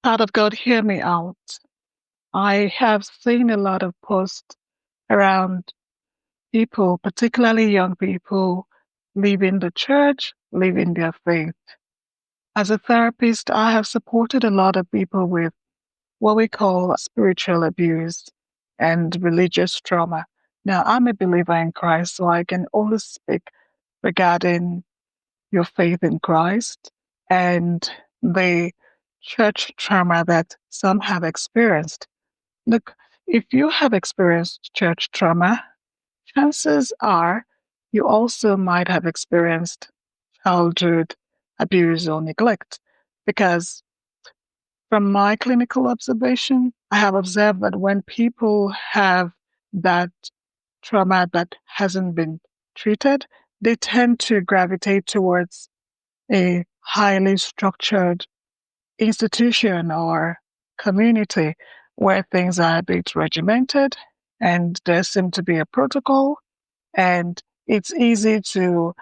Child of God, hear me out. I have seen a lot of posts around people, particularly young people, leaving the church, leaving their faith. As a therapist, I have supported a lot of people with what we call spiritual abuse and religious trauma. Now, I'm a believer in Christ, so I can only speak regarding your faith in Christ and the church trauma that some have experienced. Look, if you have experienced church trauma, chances are you also might have experienced childhood abuse or neglect. Because from my clinical observation, I have observed that when people have that trauma that hasn't been treated, they tend to gravitate towards a highly structured institution or community where things are a bit regimented and there seems to be a protocol, and it's easy to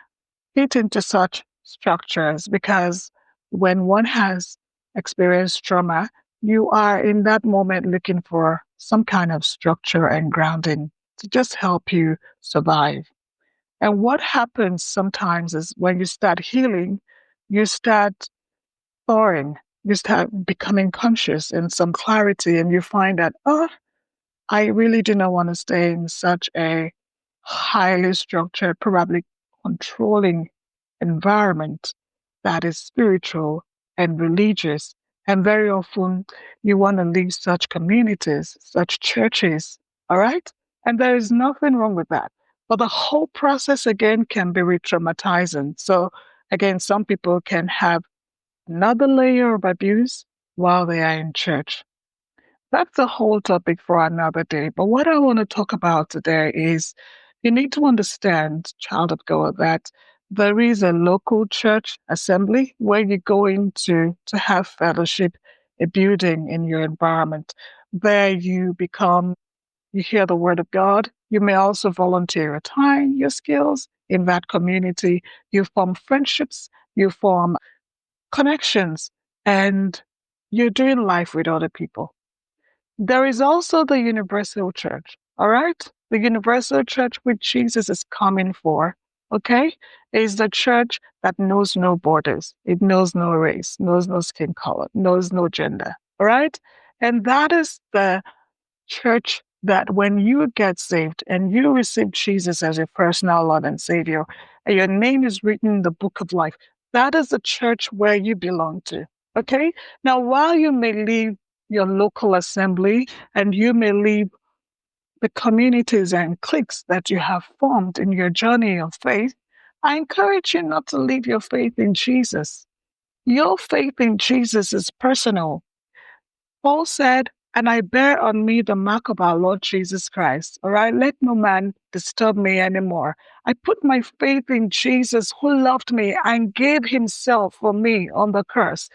fit into such structures because when one has experienced trauma, you are in that moment looking for some kind of structure and grounding to just help you survive. And what happens sometimes is when you start healing, you start thawing, you start becoming conscious and some clarity, and you find that, oh, I really do not want to stay in such a highly structured, probably controlling environment that is spiritual and religious. And very often you want to leave such communities, such churches, all right? And there is nothing wrong with that. But the whole process again can be re-traumatizing. So again, some people can have another layer of abuse while they are in church. That's a whole topic for another day. But what I want to talk about today is you need to understand, child of God, that there is a local church assembly where you go into to have fellowship, a building in your environment. There you hear the word of God. You may also volunteer your time, your skills in that community. You form friendships, you form connections, and you're doing life with other people. There is also the universal church, all right? The universal church which Jesus is coming for, okay, is the church that knows no borders. It knows no race, knows no skin color, knows no gender, all right? And that is the church that when you get saved and you receive Jesus as your personal Lord and Savior, and your name is written in the book of life, that is the church where you belong to. Okay? Now, while you may leave your local assembly and you may leave the communities and cliques that you have formed in your journey of faith, I encourage you not to leave your faith in Jesus. Your faith in Jesus is personal. Paul said, and I bear on me the mark of our Lord Jesus Christ. All right, let no man disturb me anymore. I put my faith in Jesus who loved me and gave himself for me on the cross.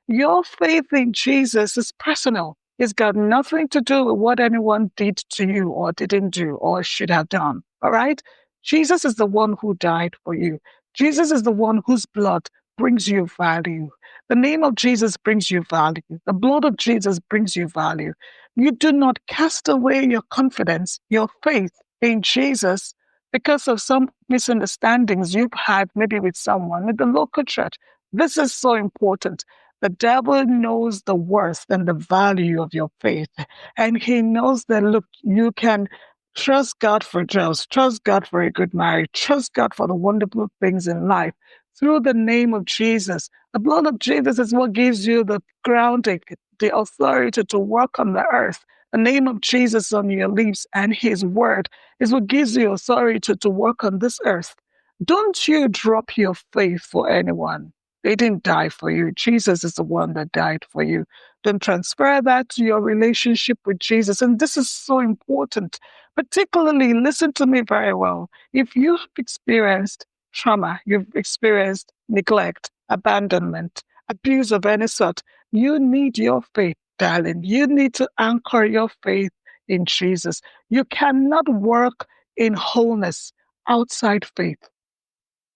Your faith in Jesus is personal. It's got nothing to do with what anyone did to you or didn't do or should have done. All right? Jesus is the one who died for you. Jesus is the one whose blood brings you value. The name of Jesus brings you value. The blood of Jesus brings you value. You do not cast away your confidence, your faith in Jesus because of some misunderstandings you've had maybe with someone in the local church. This is so important. The devil knows the worth and the value of your faith. And he knows that, look, you can trust God for jobs, trust God for a good marriage, trust God for the wonderful things in life through the name of Jesus. The blood of Jesus is what gives you the grounding, the authority to walk on the earth. The name of Jesus on your lips and his word is what gives you authority to work on this earth. Don't you drop your faith for anyone. They didn't die for you. Jesus is the one that died for you. Don't transfer that to your relationship with Jesus. And this is so important. Particularly, listen to me very well. If you've experienced trauma, you've experienced neglect, abandonment, abuse of any sort, you need your faith, darling. You need to anchor your faith in Jesus. You cannot work in wholeness outside faith.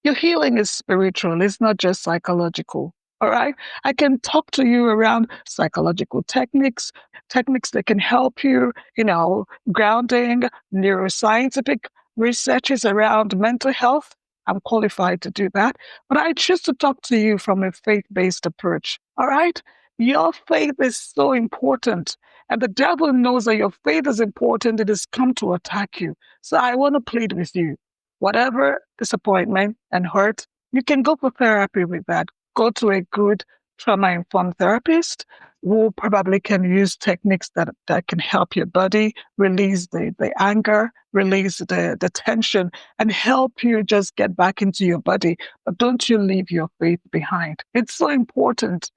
Your healing is spiritual, it's not just psychological. All right. I can talk to you around psychological techniques that can help you, grounding, neuroscientific researches around mental health. I'm qualified to do that. But I choose to talk to you from a faith-based approach. All right. Your faith is so important. And the devil knows that your faith is important. It has come to attack you. So I want to plead with you. Whatever disappointment and hurt, you can go for therapy with that. Go to a good trauma-informed therapist who probably can use techniques that can help your body release the anger, release the tension, and help you just get back into your body. But don't you leave your faith behind. It's so important.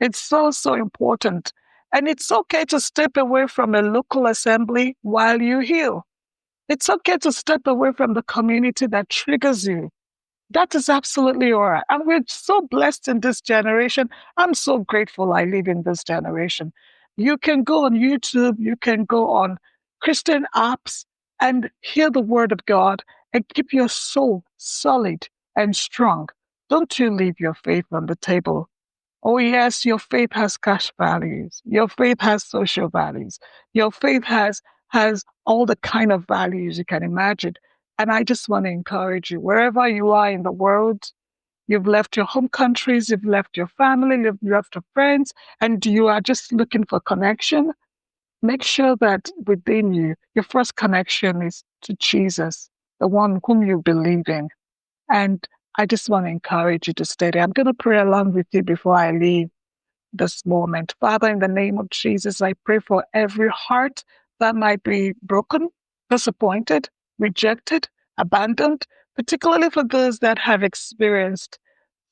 It's so, so important. And it's okay to step away from a local assembly while you heal. It's okay to step away from the community that triggers you. That is absolutely all right. And we're so blessed in this generation. I'm so grateful I live in this generation. You can go on YouTube, you can go on Christian apps and hear the word of God and keep your soul solid and strong. Don't you leave your faith on the table. Oh, yes, your faith has cash values. Your faith has social values. Your faith has all the kind of values you can imagine. And I just want to encourage you, wherever you are in the world, you've left your home countries, you've left your family, you've left your friends, and you are just looking for connection. Make sure that within you, your first connection is to Jesus, the one whom you believe in. And I just want to encourage you to stay there. I'm going to pray along with you before I leave this moment. Father, in the name of Jesus, I pray for every heart that might be broken, disappointed, rejected, abandoned, particularly for those that have experienced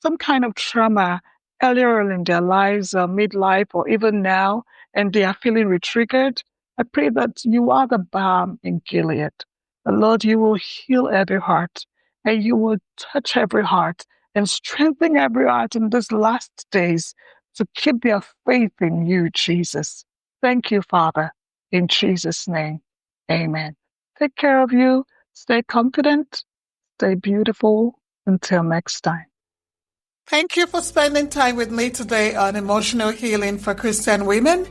some kind of trauma earlier in their lives, or midlife, or even now, and they are feeling re-triggered. I pray that you are the balm in Gilead. The Lord, you will heal every heart, and you will touch every heart and strengthen every heart in these last days to keep their faith in you, Jesus. Thank you, Father, in Jesus' name. Amen. Take care of you. Stay confident. Stay beautiful. Until next time. Thank you for spending time with me today on Emotional Healing for Christian Women.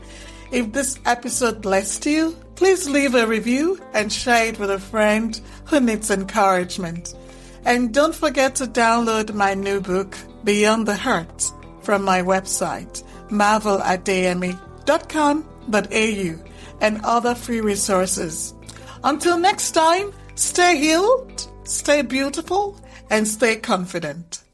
If this episode blessed you, please leave a review and share it with a friend who needs encouragement. And don't forget to download my new book, Beyond the Hurt, from my website, marvelademi.com.au, and other free resources. Until next time, stay healed, stay beautiful, and stay confident.